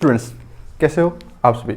Students, कैसे हो आप सभी।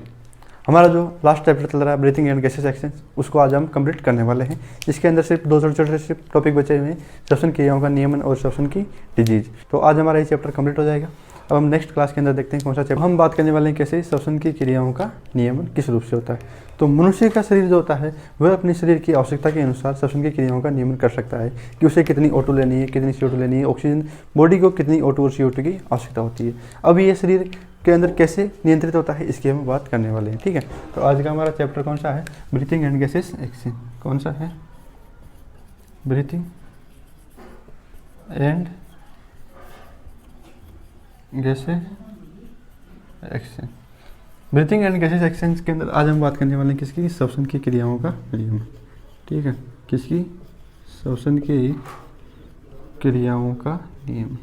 हमारा जो लास्ट चैप्टर चल रहा है ब्रीथिंग एंड गैसेस एक्सचेंज, उसको आज हम कंप्लीट करने वाले हैं। इसके अंदर सिर्फ दो छोटे छोटे सिर्फ टॉपिक बचे हुए हैं, श्वसन क्रियाओं का नियमन और श्वसन की डिजीज। तो आज हमारा ये चैप्टर कंप्लीट हो जाएगा। अब हम नेक्स्ट क्लास के अंदर देखते हैं कौन सा चैप्टर। हम बात करने वाले हैं कैसे श्वसन की क्रियाओं का नियमन किस रूप से होता है। तो मनुष्य का शरीर जो होता है वह अपने शरीर की आवश्यकता के अनुसार श्वसन की क्रियाओं का नियमन कर सकता है कि उसे कितनी O2 लेनी है, कितनी CO2 लेनी है, ऑक्सीजन बॉडी को कितनी O2 और CO2 की आवश्यकता होती है। अब ये शरीर के अंदर कैसे नियंत्रित होता है इसकी हम बात करने वाले हैं। ठीक है, तो आज का हमारा चैप्टर कौन सा है? Breathing and gases exchange. कौन सा है? Breathing and gases exchange. Breathing and gases exchange के अंदर आज हम बात करने वाले हैं किसकी? श्वसन की क्रियाओं का नियम। ठीक है, किसकी? श्वसन की क्रियाओं का नियम।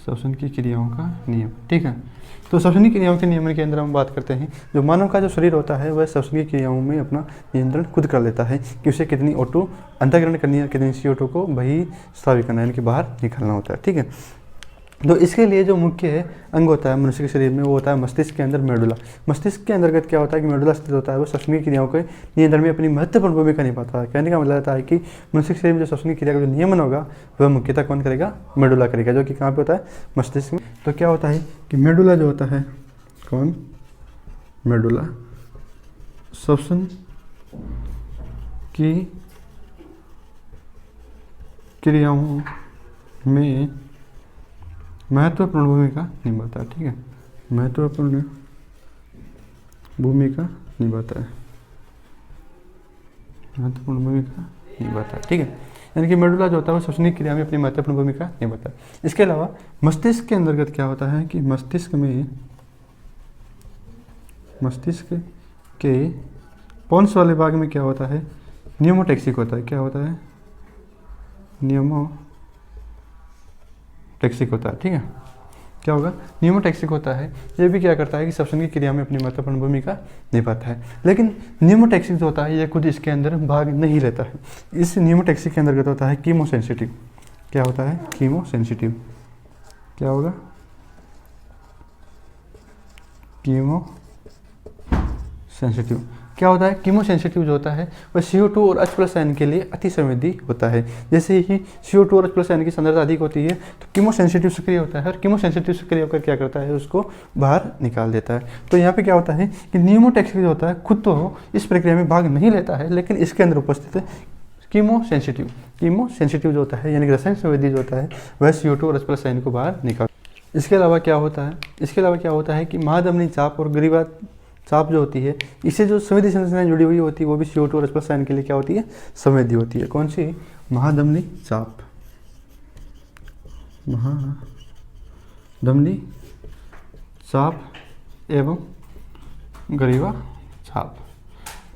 श्वसन की क्रियाओं का नियम। ठीक है, तो श्वसन क्रियाओं के नियमन के अंदर हम बात करते हैं जो मानव का जो शरीर होता है वह श्वसन की क्रियाओं में अपना नियंत्रण खुद कर लेता है कि उसे कितनी O2 अंतर्ग्रहण करनी है, कितनी CO2 को बहिस्रावी करना है, यानी कि बाहर निकालना होता है। ठीक है, तो इसके लिए जो मुख्य अंग होता है मनुष्य के शरीर में वो होता है मस्तिष्क के अंदर मेडुला। मस्तिष्क के अंतर्गत क्या होता है कि मेडुला स्थित होता है, वो श्वसन की क्रियाओं के नियंत्रण में अपनी महत्वपूर्ण भूमिका निभाता है। कहने का मतलब होता है कि मनुष्य के शरीर में जो श्वसन की क्रिया का जो नियमन होगा वह मुख्यतः कौन करेगा? मेडुला करेगा, जो कि कहाँ पे होता है? मस्तिष्क में। तो क्या होता है कि मेडुला जो होता है, कौन? मेडुला श्वसन की क्रियाओं में महत्वपूर्ण भूमिका निभाता है। ठीक है, महत्वपूर्ण भूमिका निभाता है, महत्वपूर्ण भूमिका निभाता है। ठीक है, यानी कि मेडुला जो होता है वो श्वसन की क्रिया में अपनी महत्वपूर्ण भूमिका निभाता है। इसके अलावा मस्तिष्क के अंतर्गत क्या होता है कि मस्तिष्क के पोन्स वाले भाग में क्या होता है? न्यूमोटैक्सिक होता है। क्या होता है? न्यूमोटैक्सिक होता है। ठीक है, क्या होगा? न्यूमोटैक्सिक होता है। ये भी क्या करता है कि श्वसन की क्रिया में अपनी महत्वपूर्ण भूमिका निभाता है। लेकिन न्यूमोटैक्सिक जो होता है ये खुद इसके अंदर भाग नहीं लेता है। इस न्यूमोटैक्सिक के अंतर्गत होता है कीमोसेंसिटिव। क्या होता है? कीमोसेंसिटिव। क्या होगा? कीमोसेंसिटिव। क्या होता है? कीमोसेंसिटिव जो होता है वह CO2 और H+ आयन के लिए अति संवेदी होता है। जैसे ही CO2 और H+ आयन की सांद्रता अधिक होती है तो कीमोसेंसिटिव सक्रिय होता है, और कीमोसेंसिटिव सक्रिय होकर क्या करता है? उसको बाहर निकाल देता है। तो यहाँ पे क्या होता है कि न्यूमोटैक्सिक जो होता है खुद तो इस प्रक्रिया में भाग नहीं लेता है, लेकिन इसके अंदर उपस्थित है कीमोसेंसिटिव जो होता है, यानी कि रसायन संवेदी जो होता है वह CO2 और H+ आयन को बाहर निकाल। इसके अलावा क्या होता है कि महाधमनी चाप और ग्रीवा चाप जो होती है इससे जो संवेदी संरचनाएं जुड़ी हुई होती है वो भी CO2 और H+ आयन के लिए क्या होती है? संवेदी होती है। कौन सी? महाधमनी चाप एवं ग्रीवा चाप।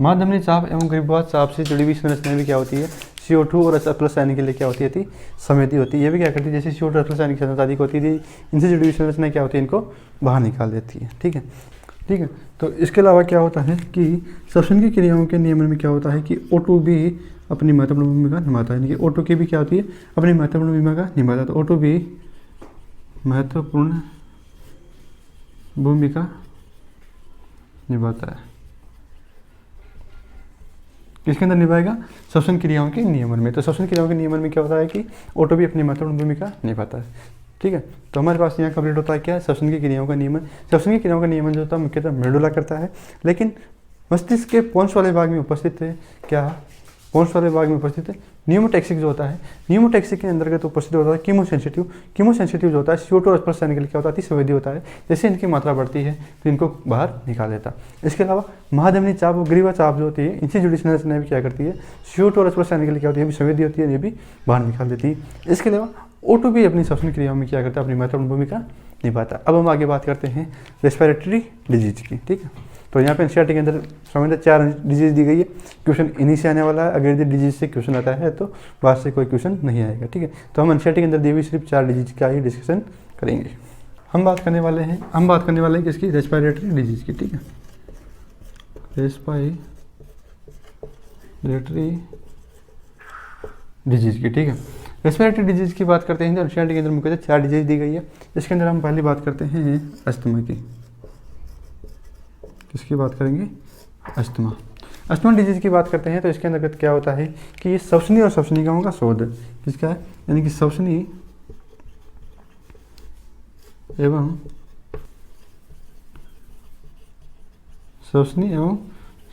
महाधमनी चाप एवं ग्रीवा चाप से जुड़ी हुई संरचनाएं भी क्या होती है? CO2 और H+ आयन के लिए क्या होती है? संवेदी होती है। ये भी क्या करती है? जैसे CO2 और H+ आयन की सांद्रता अधिक होती है, इनसे जुड़ी हुई संरचनाएं क्या होती है? इनको बाहर निकाल देती है। ठीक है, तो इसके अलावा क्या होता है कि श्वसन की क्रियाओं के नियमन में क्या होता है कि O2 भी अपनी महत्वपूर्ण भूमिका निभाता है। यानी कि O2 की भी क्या होती है? अपनी महत्वपूर्ण भूमिका निभाता है। तो O2 भी महत्वपूर्ण भूमिका निभाता है। किसके अंदर निभाएगा? श्वसन क्रियाओं के नियमन में। तो श्वसन क्रियाओं के नियमन में क्या होता है कि O2 भी अपनी महत्वपूर्ण भूमिका निभाता है। ठीक है, तो हमारे पास यहाँ कंप्लीट होता है क्या? श्वसन की क्रियाओं का नियमन। श्वसन की क्रियाओं का नियमन जो होता है मुख्यतः मेडुला करता है, लेकिन मस्तिष्क के पोन्स वाले भाग में उपस्थित है क्या? पोन्स वाले भाग में उपस्थित है न्यूमोटैक्सिक जो होता है। न्यूमोटैक्सिक के अंतर्गत उपस्थित होता है कीमोसेंसिटिव जो होता है CO2 और H+ आयन के लिए क्या होता है? अति संवेदी होता है। जैसे इनकी मात्रा बढ़ती है तो इनको बाहर निकाल देता है। इसके अलावा महाधमनी चाप और ग्रीवा चाप जो होती है इनसे जुड़ी संरचनाएं भी क्या करती है? CO2 और H+ आयन के लिए क्या होती है? संवेदी होती है, ये भी बाहर निकाल देती है। इसके अलावा O2 भी अपनी श्वसन क्रियाओं में क्या करता है? अपनी महत्वपूर्ण भूमिका निभाता है। अब हम आगे बात करते हैं रेस्पिरेटरी डिजीज की। ठीक है, तो यहाँ पे एनसीईआरटी के अंदर सामान्यतः 4 डिजीज दी गई है। क्वेश्चन इन्हीं से आने वाला है। अगर यदि डिजीज से क्वेश्चन आता है तो बाहर से कोई क्वेश्चन नहीं आएगा। ठीक है, तो हम एनसीईआरटी के अंदर दी हुई सिर्फ 4 डिजीज का ही डिस्कशन करेंगे। हम बात करने वाले हैं किसकी? रेस्पिरेटरी डिजीज की। ठीक है, रेस्पिरेटरी डिजीज की। ठीक है, रेस्पिरेटरी डिजीज की बात करते हैं तो एनसीईआरटी के अंदर मुख्यतः 4 डिजीज दी गई है। इसके अंदर हम पहली बात करते हैं अस्थमा की। किसकी बात करेंगे? अस्थमा। अस्थमा डिजीज की बात करते हैं तो इसके अंतर्गत क्या होता है कि ये श्वसनी और श्वसनिकाओं का शोध किसका है, यानी कि श्वसनी एवं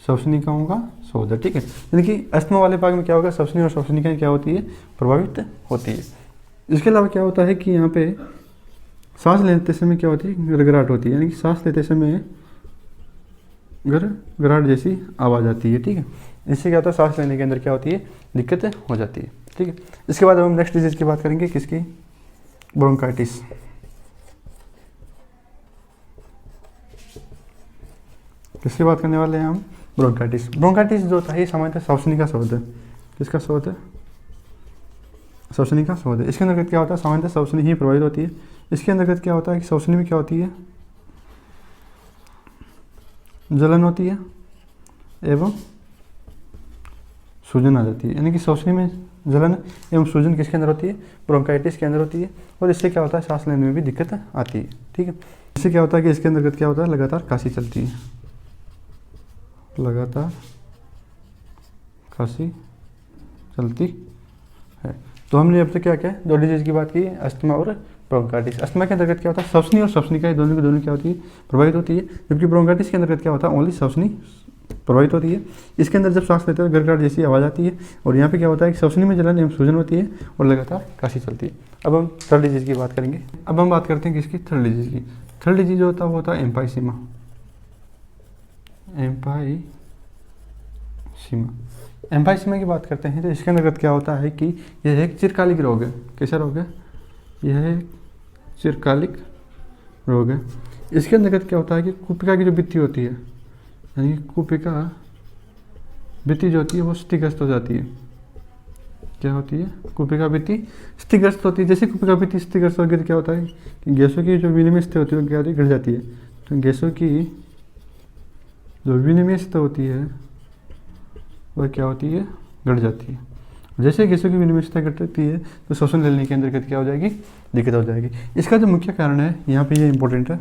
श्वसनिकाओं का शोध है। ठीक है, यानी कि अस्थमा वाले भाग में क्या होगा, श्वसनी और श्वसनिकाएं क्या होती है, प्रभावित होती है। इसके अलावा क्या होता है कि यहाँ पे सांस लेते समय क्या होती है, गड़गड़ाहट होती है, यानी कि सांस लेते समय गड़गड़ाहट जैसी आवाज़ आती है। ठीक है, इससे क्या होता है, सांस लेने के अंदर क्या होती है, दिक्कत हो जाती है। ठीक है, इसके बाद हम नेक्स्ट डिजीज की बात करेंगे, किसकी, ब्रोंकाइटिस। किसकी बात करने वाले हैं हम, ब्रोंकाइटिस। ब्रोंकाइटिस जो होता है सामान्यतः श्वसनी का शोध है। किसका शोध है, श्वसनी का शोध है। इसके अंतर्गत क्या होता है, सामान्यतः श्वसनी ही प्रभावित होती है। इसके अंतर्गत क्या होता है कि श्वसनी में क्या होती है, जलन होती है एवं सूजन आ जाती है, यानी कि श्वसनी में जलन एवं सूजन किसके अंदर होती है, ब्रोंकाइटिस के अंदर होती है। और इससे क्या होता है, सांस लेने में भी दिक्कत आती है। ठीक है, इससे क्या होता है कि इसके अंतर्गत क्या होता है, लगातार खांसी चलती है, लगातार खांसी चलती है। तो हमने अब तक क्या क्या 2 डिजीज की बात की, अस्थमा और ब्रोंकाइटिस। अस्थमा के अंतर्गत क्या होता है, श्वसनी और श्वसनिका दोनों की दोनों क्या होती है, प्रभावित होती है। जबकि ब्रोंकाइटिस के अंतर्गत क्या होता है, ओनली श्वसनी प्रभावित होती है। इसके अंदर जब सांस लेते हैं गड़गड़ाहट जैसी आवाज़ आती है। और यहाँ पे क्या होता है कि श्वसनी में जलन एवं सूजन होती है और लगातार खांसी चलती है। अब हम थर्ड डिजीज की बात करेंगे। अब हम बात करते हैं किसकी, थर्ड डिजीज की। थर्ड डिजीज जो होता है वो होता है एम्फाइसीमा। एम्फाइसीमा की बात करते हैं तो इसके अंतर्गत क्या होता है कि यह एक चिरकालिक रोग है। कैसा रोग है, यह एक चिरकालिक रोग है। इसके अंतर्गत क्या होता है कि कुपिका की जो भित्ति होती है, यानी कुपिका भित्ति जो होती है वो क्षतिग्रस्त हो जाती है। क्या होती है, कुपिका भित्ति क्षतिग्रस्त होती है। जैसे कुपिका भित्ति क्षतिग्रस्त होगी तो क्या होता है कि गैसों की जो विनिमय स्थिति होती है वो क्या होती है, घट जाती है। तो गैसों की जो विनिमय स्थिति होती है वह क्या होती है, घट जाती है। जैसे गैसों की विनिमय स्थिति घटती है तो श्वसन लेने के अंतर्गत क्या हो जाएगी, दिक्कत हो जाएगी। इसका जो मुख्य कारण है यहाँ पे, ये इंपॉर्टेंट है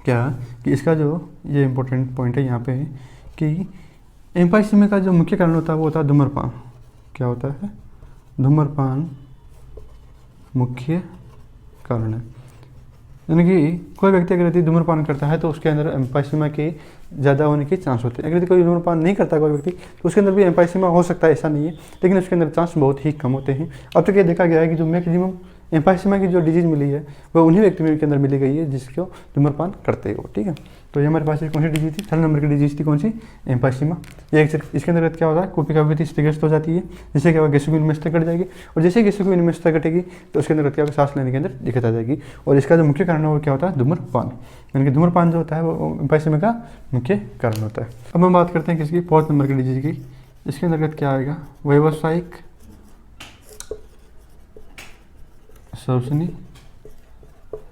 क्या कि इसका जो ये इंपॉर्टेंट पॉइंट है यहाँ पे कि एम्फाइसीमा का जो मुख्य कारण होता है वो होता है धूम्रपान। क्या होता है, धूम्रपान मुख्य कारण है। यानी कि कोई व्यक्ति अगर यदि धूम्रपान करता है तो उसके अंदर एम्फाइसीमा के ज़्यादा होने के चांस होते हैं। अगर यदि कोई धूम्रपान नहीं करता कोई व्यक्ति तो उसके अंदर भी एम्फाइसीमा हो सकता है, ऐसा नहीं है, लेकिन उसके अंदर चांस बहुत ही कम होते हैं। अब तक ये देखा गया है कि जो मैक्सिमम एम्फाइसीमा की जो डिजीज मिली है वह उन्हीं व्यक्तियों के अंदर मिली गई है जिसको धूम्रपान करते हो। ठीक है, तो ये हमारे पास एक कौन सी डिजीज थी, 3rd नंबर की डिजीज थी, कौन सी, एम्फाइसीमा। ये इसके अंतर्गत क्या होता है, कुपिका भित्ति क्षतिग्रस्त हो जाती है, जिससे क्या होगा, गैसों की विनिमय घट जाएगी। और जैसे गैसों की विनिमय घटेगी तो उसके अंदर क्या होगा, सांस लेने के अंदर दिक्कत आ जाएगी। और इसका जो मुख्य कारण है वो क्या होता है, धूम्रपान। यानी कि धूम्रपान जो होता है वो एम्फाइसीमा का मुख्य कारण होता है। अब हम बात करते हैं किसकी, 4th नंबर की डिजीज की। इसके अंतर्गत क्या आएगा, व्यावसायिक श्वसनी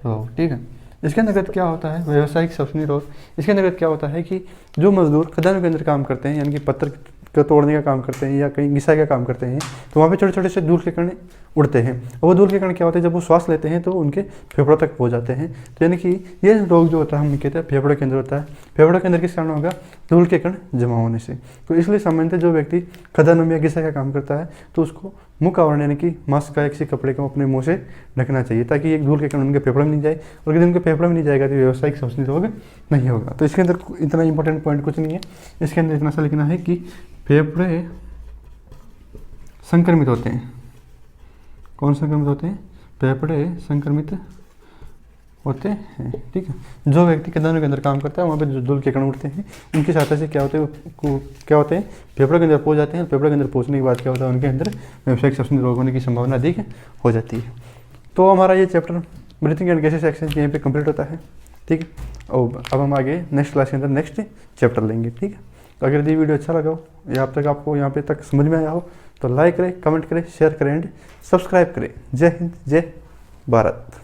रोग। ठीक है, इसके अंतर्गत क्या होता है, व्यावसायिक श्वसनी रोग। इसके अंतर्गत क्या होता है कि जो मजदूर खदानों के अंदर काम करते हैं, यानी कि पत्थर को तोड़ने का काम करते हैं या कहीं घिसाई का काम करते हैं, तो वहाँ पे छोटे छोटे से धूल के कण उड़ते हैं। और वो धूल के कण क्या होते हैं, जब वो श्वास लेते हैं तो उनके फेफड़ों तक पहुँच जाते हैं। तो यानी कि ये रोग जो होता है हम कहते हैं फेफड़ों के अंदर होता है। फेफड़ों के अंदर किस कारण होगा, धूल के कण जमा होने से। तो इसलिए सामान्यतः जो व्यक्ति खदानों में या घिसाई का काम करता है तो उसको मुख आवरण यानी कि मास्क का किसी कपड़े को अपने मुंह से ढकना चाहिए, ताकि एक धूल के कण उनके फेफड़ों में नहीं जाए। और यदि उनके फेफड़ों में नहीं जाएगा तो व्यावसायिक श्वसनी रोग नहीं होगा। तो इसके अंदर इतना इंपॉर्टेंट पॉइंट कुछ नहीं है, इसके अंदर इतना सा लिखना है कि फेफड़े संक्रमित होते हैं। कौन संक्रमित होते हैं, फेफड़े संक्रमित होते हैं। ठीक है, जो व्यक्ति खदानों के अंदर काम करता है वहाँ पे जो धूल के कण उड़ते हैं उनकी सहायता से क्या होते हैं, फेफड़ों के अंदर पहुँच जाते हैं। फेफड़ों के अंदर पहुँचने के बाद क्या होता है, उनके अंदर व्यावसायिक श्वसनी रोग होने की संभावना अधिक हो जाती है। तो हमारा ये chapter breathing and gases exchange यहीं पे कंप्लीट होता है। ठीक है, और अब हम आगे नेक्स्ट क्लास के अंदर नेक्स्ट चैप्टर लेंगे। ठीक है, तो अगर ये वीडियो अच्छा लगा हो या अब तक आपको यहाँ पे तक समझ में आया हो तो लाइक करें, कमेंट करें, शेयर करें एंड सब्सक्राइब करें। जय हिंद, जय भारत।